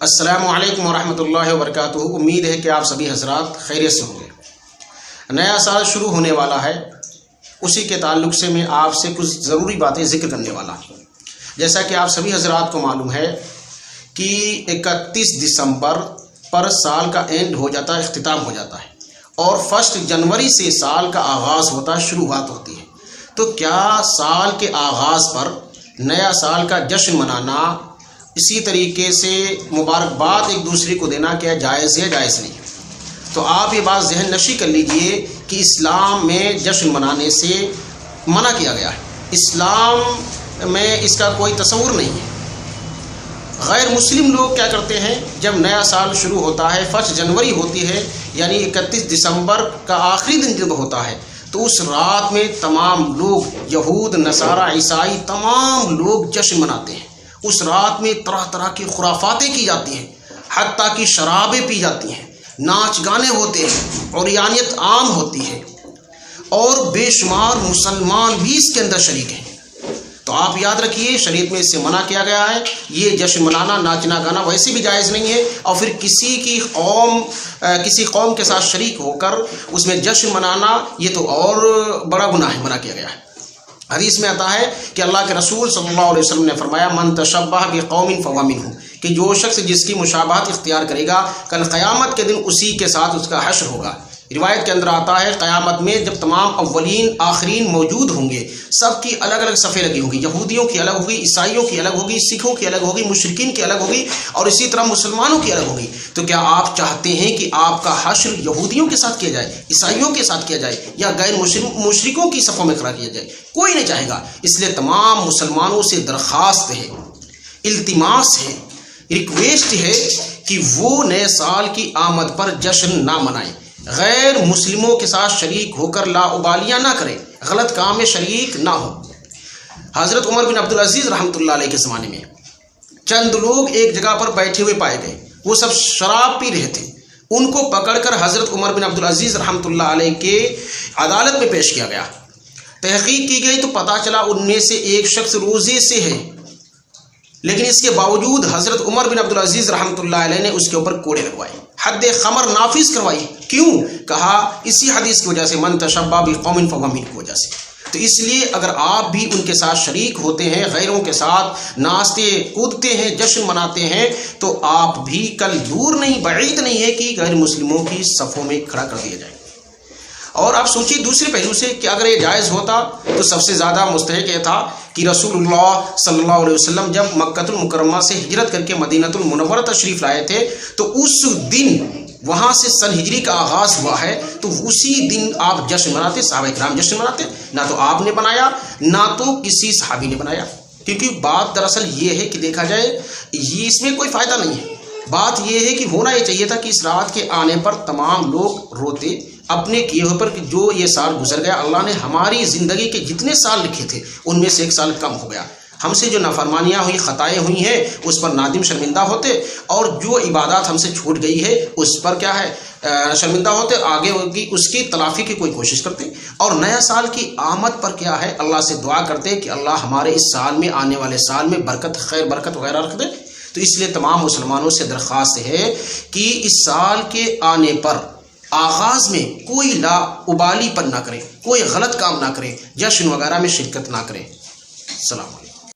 السلام علیکم ورحمۃ اللہ وبرکاتہ۔ امید ہے کہ آپ سبھی حضرات خیریت سے ہوں گے۔ نیا سال شروع ہونے والا ہے، اسی کے تعلق سے میں آپ سے کچھ ضروری باتیں ذکر کرنے والا ہوں۔ جیسا کہ آپ سبھی حضرات کو معلوم ہے کہ 31 دسمبر پر سال کا اینڈ ہو جاتا ہے، اختتام ہو جاتا ہے، اور 1 جنوری سے سال کا آغاز ہوتا ہے، شروعات ہوتی ہے۔ تو کیا سال کے آغاز پر نیا سال کا جشن منانا، اسی طریقے سے مبارکباد ایک دوسرے کو دینا کیا جائز ہے، جائز نہیں؟ تو آپ یہ بات ذہن نشی کر لیجئے کہ اسلام میں جشن منانے سے منع کیا گیا ہے، اسلام میں اس کا کوئی تصور نہیں ہے۔ غیر مسلم لوگ کیا کرتے ہیں، جب نیا سال شروع ہوتا ہے، 1 جنوری ہوتی ہے، یعنی 31 دسمبر کا آخری دن جب ہوتا ہے، تو اس رات میں تمام لوگ، یہود، نصارہ، عیسائی، تمام لوگ جشن مناتے ہیں۔ اس رات میں طرح طرح کی خرافاتیں کی جاتی ہیں، حتیٰ کہ شرابیں پی جاتی ہیں، ناچ گانے ہوتے ہیں، عریانیت عام ہوتی ہے، اور بے شمار مسلمان بھی اس کے اندر شریک ہیں۔ تو آپ یاد رکھیے، شریعت میں اس سے منع کیا گیا ہے۔ یہ جشن منانا، ناچنا گانا ویسے بھی جائز نہیں ہے، اور پھر کسی قوم کے ساتھ شریک ہو کر اس میں جشن منانا، یہ تو اور بڑا گناہ ہے، منع کیا گیا ہے۔ حدیث میں آتا ہے کہ اللہ کے رسول صلی اللہ علیہ وسلم نے فرمایا، من تشبہ بقوم فہو منہم، کہ جو شخص جس کی مشابہت اختیار کرے گا، کل قیامت کے دن اسی کے ساتھ اس کا حشر ہوگا۔ روایت کے اندر آتا ہے، قیامت میں جب تمام اولین آخرین موجود ہوں گے، سب کی الگ الگ صفیں لگی ہوں گی، یہودیوں کی الگ ہوگی، عیسائیوں کی الگ ہوگی، سکھوں کی الگ ہوگی، مشرکین کی الگ ہوگی، اور اسی طرح مسلمانوں کی الگ ہوگی۔ تو کیا آپ چاہتے ہیں کہ آپ کا حشر یہودیوں کے ساتھ کیا جائے، عیسائیوں کے ساتھ کیا جائے، یا غیر مشرکوں کی صفوں میں کھڑا کیا جائے؟ کوئی نہیں چاہے گا۔ اس لیے تمام مسلمانوں سے درخواست ہے، التماس ہے، ریکویسٹ ہے کہ وہ نئے سال کی آمد پر جشن نہ منائیں، غیر مسلموں کے ساتھ شریک ہو کر لاابالیاں نہ کریں، غلط کام میں شریک نہ ہو۔ حضرت عمر بن عبدالعزیز رحمۃ اللہ علیہ کے زمانے میں چند لوگ ایک جگہ پر بیٹھے ہوئے پائے گئے، وہ سب شراب پی رہے تھے۔ ان کو پکڑ کر حضرت عمر بن عبدالعزیز رحمۃ اللہ علیہ کے عدالت میں پیش کیا گیا۔ تحقیق کی گئی تو پتہ چلا ان میں سے ایک شخص روزے سے ہے، لیکن اس کے باوجود حضرت عمر بن عبدالعزیز رحمۃ اللہ علیہ نے اس کے اوپر کوڑے لگوائے، حد خمر نافذ کروائی۔ کیوں؟ کہا اسی حدیث کی وجہ سے، من تشبہ بقوم فہو منہم کی وجہ سے۔ تو اس لیے اگر آپ بھی ان کے ساتھ شریک ہوتے ہیں، غیروں کے ساتھ ناچتے کودتے ہیں، جشن مناتے ہیں، تو آپ بھی کل دور نہیں، بعید نہیں ہے کہ غیر مسلموں کی صفوں میں کھڑا کر دیا جائے۔ اور آپ سوچیے دوسرے پہلو سے کہ اگر یہ جائز ہوتا تو سب سے زیادہ مستحق یہ تھا کہ رسول اللہ صلی اللہ علیہ وسلم جب مکہ المکرمہ سے ہجرت کر کے مدینہ المنورہ تشریف لائے تھے، تو اس دن وہاں سے سن ہجری کا آغاز ہوا ہے، تو اسی دن آپ جشن مناتے، صحابہ کرام جشن مناتے۔ نہ تو آپ نے بنایا، نہ تو کسی صحابی نے بنایا، کیونکہ بات دراصل یہ ہے کہ دیکھا جائے یہ اس میں کوئی فائدہ نہیں ہے۔ بات یہ ہے کہ ہونا یہ چاہیے تھا کہ اس رات کے آنے پر تمام لوگ روتے اپنے کیے ہوئے پر کہ جو یہ سال گزر گیا، اللہ نے ہماری زندگی کے جتنے سال لکھے تھے ان میں سے ایک سال کم ہو گیا، ہم سے جو نافرمانیاں ہوئی، خطائیں ہوئی ہیں، اس پر نادم شرمندہ ہوتے، اور جو عبادات ہم سے چھوٹ گئی ہے اس پر کیا ہے، شرمندہ ہوتے، آگے ہوگی اس کی تلافی کی کوئی کوشش کرتے، اور نیا سال کی آمد پر کیا ہے، اللہ سے دعا کرتے کہ اللہ ہمارے اس سال میں، آنے والے سال میں برکت، خیر برکت وغیرہ رکھ دے۔ تو اس لیے تمام مسلمانوں سے درخواست ہے کہ اس سال کے آنے پر آغاز میں کوئی لا ابالی پن نہ کریں، کوئی غلط کام نہ کریں، جشن وغیرہ میں شرکت نہ کریں۔ السلام علیکم۔